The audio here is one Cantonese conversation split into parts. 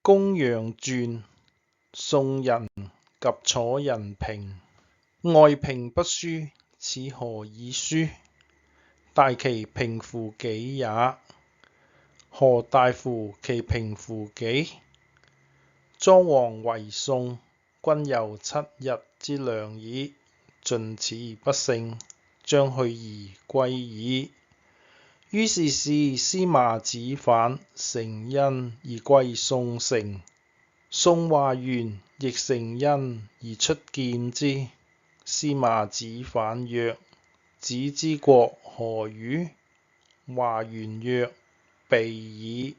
公羊傳，宋人及楚人評。外平不輸，此何以輸？大其平乎己也，何大乎其平乎己？莊王為宋，君遊7日之良矣，盡此不勝，將去而歸矣。於是司馬子反，乘殷而歸宋城。宋華元亦乘殷而出見之。司馬子反曰：子之國何如？華元曰：備矣。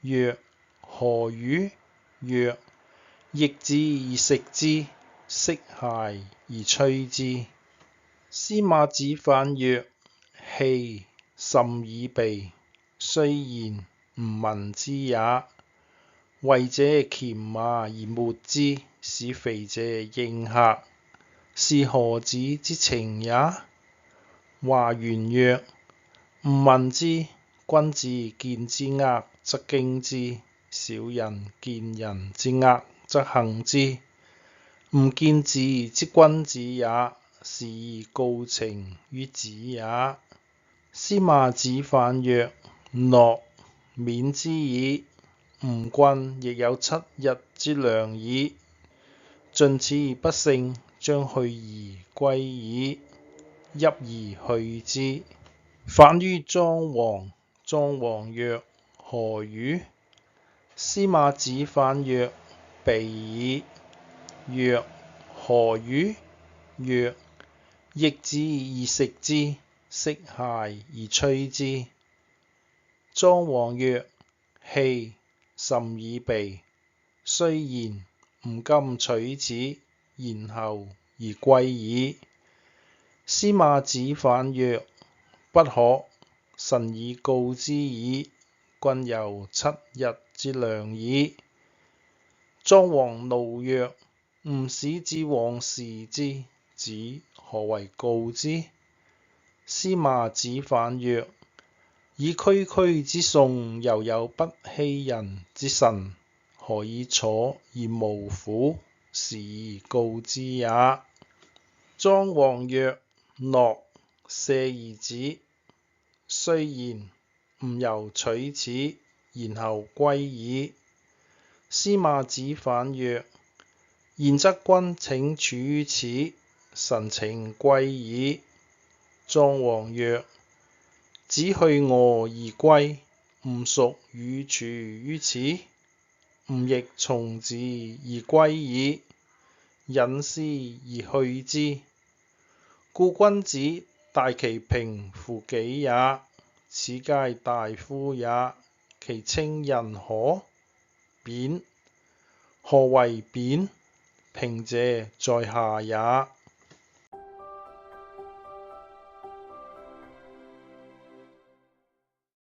曰：何如？曰：役之而食之，色骸而吹之。司馬子反曰：器，甚矣備，雖然，吾聞之也。為者鉗麻而抹之，使肥者應客，是何子之情也？華元曰：吾聞之。君子見之厄則驚之，小人見人之厄則恨之。吾見子之君子也，是以告情於子也。司馬子反曰：諾，免之矣。吾君亦有7日之良矣，盡此不勝，將去而歸矣。泣而去之。反於莊王。莊王曰：何如？司馬子反曰：備矣。曰：何如？曰：役之而食之，色骸而吹之。莊王曰：器，甚矣備，雖然，吾今取此，然後而歸矣。司馬子反曰：不可，臣已告之矣。君遊7日之良矣。莊王怒曰：吾使至王視之，子何為告之？司馬子反曰：以區區之眾，猶有不欺人之臣，何以楚而無乎？是以告之也。莊王曰：諾，赦兒子。雖然，吾猶取此，然後歸矣。司馬子反曰：然則君請處於此，臣請歸矣。莊王曰：子去俄而歸，吾孰與處於此？吾亦從子而歸矣，引師而去之。故君子大其平乎己也，此皆大夫也。其稱人何？貶。何為貶？平者在下也。